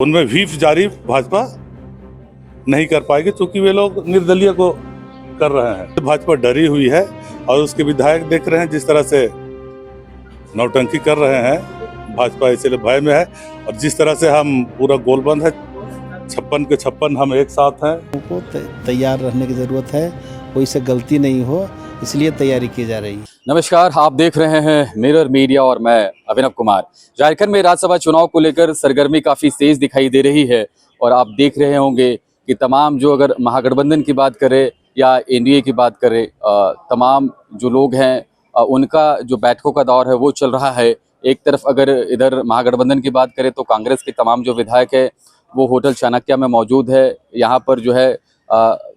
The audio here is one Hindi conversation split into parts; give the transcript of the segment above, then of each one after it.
उनमें व्हीप जारी भाजपा नहीं कर पाएगी क्योंकि वे लोग निर्दलीय को कर रहे हैं। भाजपा डरी हुई है और उसके विधायक देख रहे हैं जिस तरह से नौटंकी कर रहे हैं। भाजपा इसलिए भय में है और जिस तरह से हम पूरा गोलबंद है, 56 के 56 हम एक साथ हैं। को तैयार रहने की ज़रूरत है, कोई से गलती नहीं हो, इसलिए तैयारी की जा रही है। नमस्कार, आप देख रहे हैं मिरर मीडिया और मैं अभिनव कुमार। झारखंड में राज्यसभा चुनाव को लेकर सरगर्मी काफ़ी तेज दिखाई दे रही है और आप देख रहे होंगे कि तमाम जो अगर महागठबंधन की बात करें या एनडीए की बात करें, तमाम जो लोग हैं उनका जो बैठकों का दौर है वो चल रहा है। एक तरफ अगर इधर महागठबंधन की बात करें तो कांग्रेस के तमाम जो विधायक है वो होटल चाणक्य में मौजूद है। यहाँ पर जो है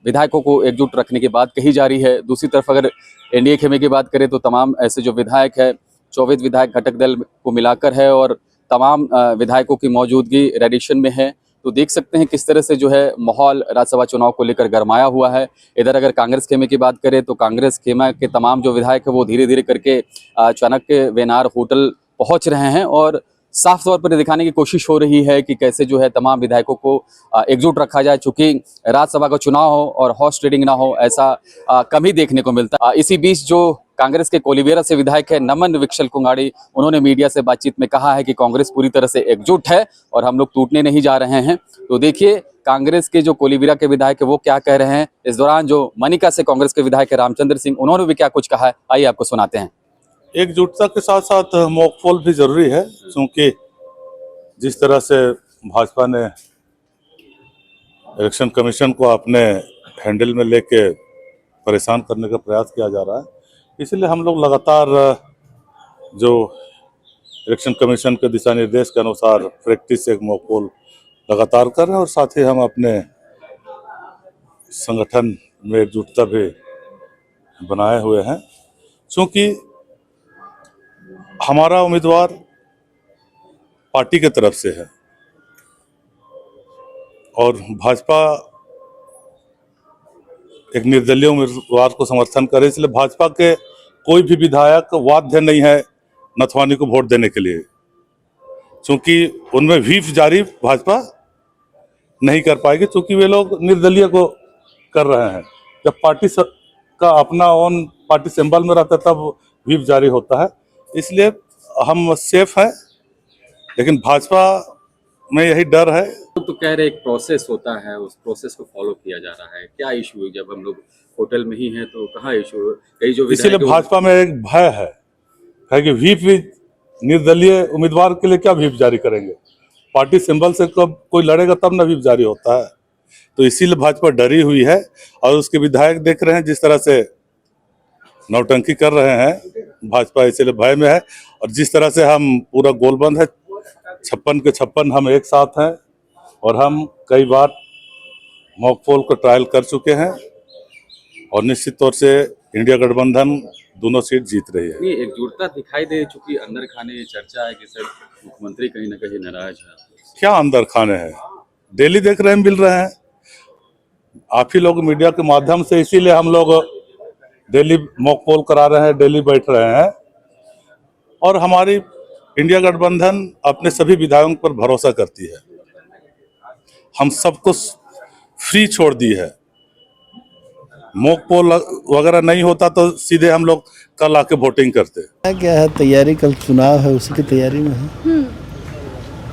विधायकों को एकजुट रखने की बात कही जा रही है। दूसरी तरफ अगर एनडीए खेमे की बात करें तो तमाम ऐसे जो विधायक है, 24 विधायक घटक दल को मिलाकर है और तमाम विधायकों की मौजूदगी रेडिशन में है। तो देख सकते हैं किस तरह से जो है माहौल राज्यसभा चुनाव को लेकर गरमाया हुआ है। इधर अगर कांग्रेस खेमे की बात करें तो कांग्रेस खेमा के तमाम जो विधायक है वो धीरे धीरे करके चाणक्य वेनार होटल पहुँच रहे हैं और साफ तौर पर दिखाने की कोशिश हो रही है कि कैसे जो है तमाम विधायकों को एकजुट रखा जाए। चूंकि राज्यसभा का चुनाव हो और हॉर्स ट्रेडिंग ना हो, ऐसा कम ही देखने को मिलता है। इसी बीच जो कांग्रेस के कोलीबेरा से विधायक है नमन विकसल कुंगाड़ी, उन्होंने मीडिया से बातचीत में कहा है कि कांग्रेस पूरी तरह से एकजुट है और हम लोग टूटने नहीं जा रहे हैं। तो देखिए कांग्रेस के जो कोलीबेरा के विधायक है वो क्या कह रहे हैं। इस दौरान जो मनिका से कांग्रेस के विधायक है रामचंद्र सिंह, उन्होंने भी क्या कुछ कहा है, आइए आपको सुनाते हैं। एकजुटता के साथ साथ मॉकपोल भी जरूरी है, क्योंकि जिस तरह से भाजपा ने इलेक्शन कमीशन को अपने हैंडल में लेके परेशान करने का प्रयास किया जा रहा है, इसलिए हम लोग लगातार जो इलेक्शन कमीशन के दिशा निर्देश के अनुसार प्रैक्टिस एक मॉकपोल लगातार कर रहे हैं और साथ ही हम अपने संगठन में एकजुटता भी बनाए हुए हैं। क्योंकि हमारा उम्मीदवार पार्टी के तरफ से है और भाजपा एक निर्दलीय उम्मीदवार को समर्थन करे, इसलिए भाजपा के कोई भी विधायक बाध्य नहीं है नथवानी को वोट देने के लिए, क्योंकि उनमें व्हीप जारी भाजपा नहीं कर पाएगी क्योंकि वे लोग निर्दलीय को कर रहे हैं। जब पार्टी का अपना ओन पार्टी सिंबल में रहता है तब व्हीप जारी होता है, इसलिए हम सेफ हैं। लेकिन भाजपा में यही डर है। तो कह रहे एक प्रोसेस होता है, उस प्रोसेस को फॉलो किया जा रहा है। क्या इशू है? जब हम लोग होटल में ही हैं तो कहाँ इशू है? कई जो इसीलिए भाजपा में एक भय है कि व्हीप भी निर्दलीय उम्मीदवार के लिए क्या व्हीप जारी करेंगे। पार्टी सिंबल से कब कोई लड़ेगा तब ना व्हीप जारी होता है। तो इसीलिए भाजपा डरी हुई है और उसके विधायक देख रहे हैं जिस तरह से नौटंकी कर रहे हैं। भाजपा इसलिए भय में है और जिस तरह से हम पूरा गोलबंद है, 56 के 56 हम एक साथ हैं और हम कई बार मॉकपोल को ट्रायल कर चुके हैं और निश्चित तौर से इंडिया गठबंधन दोनों सीट जीत रही है। ये एकजुटता दिखाई दे चुकी। अंदर खाने चर्चा है कि सर मुख्यमंत्री कहीं ना कहीं नाराज है। क्या अंदर खाने हैं? डेली देख रहे हैं, मिल रहे हैं आप ही लोग मीडिया के माध्यम से, इसीलिए हम लोग डेली मॉकपोल करा रहे हैं, डेली बैठ रहे हैं और हमारी इंडिया गठबंधन अपने सभी विधायकों पर भरोसा करती है। हम सबको फ्री छोड़ दी है। मॉकपोल वगैरह नहीं होता तो सीधे हम लोग कल आके वोटिंग करते। क्या है, तैयारी कल चुनाव है, उसी की तैयारी में है।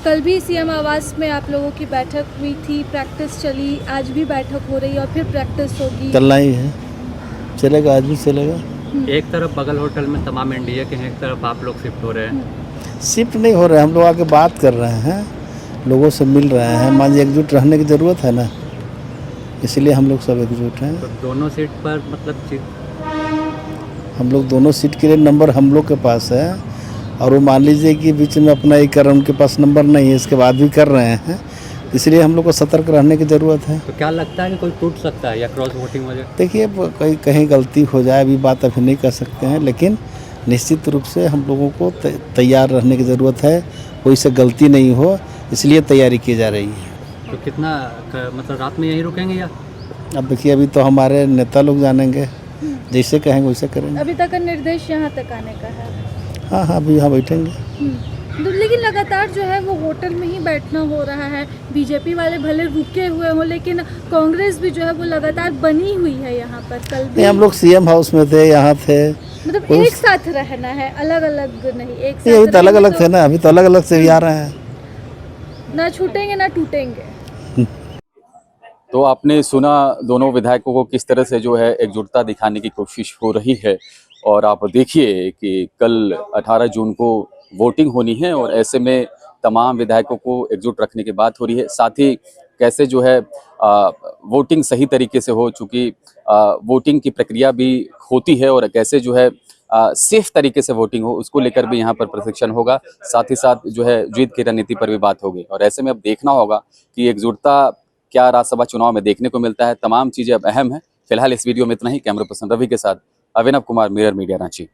कल भी सीएम आवास में आप लोगों की बैठक हुई थी, प्रैक्टिस चली, आज भी बैठक हो रही है और फिर प्रैक्टिस होगी। चलना ही है, चलेगा, आज भी चलेगा। एक तरफ बगल होटल में तमाम एनडीए के हैं, एक तरफ आप लोग शिफ्ट हो रहे हैं। शिफ्ट नहीं हो रहे, हम लोग आके बात कर रहे हैं, लोगों से मिल रहे हैं। मान लीजिए एकजुट रहने की ज़रूरत है ना, इसलिए हम लोग सब एकजुट हैं। तो दोनों सीट पर मतलब हम लोग दोनों सीट के लिए नंबर हम लोग के पास है और वो मान लीजिए कि बीच में अपना ही कर, उनके पास नंबर नहीं है, इसके बाद भी कर रहे हैं, इसलिए हम लोग को सतर्क रहने की ज़रूरत है। तो क्या लगता है कि कोई टूट सकता है या क्रॉस वोटिंग हो जाए? देखिए कहीं गलती हो जाए, अभी बात अभी नहीं कर सकते हैं, लेकिन निश्चित रूप से हम लोगों को तैयार रहने की ज़रूरत है, कोई से गलती नहीं हो, इसलिए तैयारी की जा रही है। तो कितना मतलब रात में यहीं रुकेंगे या? अब देखिए अभी तो हमारे नेता लोग जानेंगे, जैसे कहेंगे वैसे करेंगे। अभी तक का निर्देश यहाँ तक आने का है। हाँ, अभी यहाँ बैठेंगे। लेकिन लगातार जो है वो होटल में ही बैठना हो रहा है। बीजेपी वाले भले रुके हुए हों, लेकिन कांग्रेस भी जो है वो लगातार बनी हुई है यहाँ पर। कल भी नहीं, हम लोग सीएम हाउस में थे, यहाँ थे। मतलब एक साथ रहना है, अलग अलग नहीं, एक साथ अभी तो अलग रहेंगे अलग थे ना, अभी तो अलग अलग से भी आ रहे हैं। ना छूटेंगे ना टूटेंगे। तो आपने सुना दोनों विधायकों को किस तरह से जो है एकजुटता दिखाने की कोशिश हो रही है। और आप देखिए कि कल 18 जून को वोटिंग होनी है और ऐसे में तमाम विधायकों को एकजुट रखने की बात हो रही है। साथ ही कैसे जो है वोटिंग सही तरीके से हो, चूँकि वोटिंग की प्रक्रिया भी होती है और कैसे जो है सेफ तरीके से वोटिंग हो, उसको लेकर भी यहाँ पर प्रशिक्षण होगा। साथ ही साथ जो है जीत की रणनीति पर भी बात होगी। और ऐसे में अब देखना होगा कि एकजुटता क्या राज्यसभा चुनाव में देखने को मिलता है। तमाम चीज़ें अब अहम है। फिलहाल इस वीडियो में इतना ही। कैमरा पर्सन रवि के साथ अभिनव कुमार, मिरर मीडिया, रांची।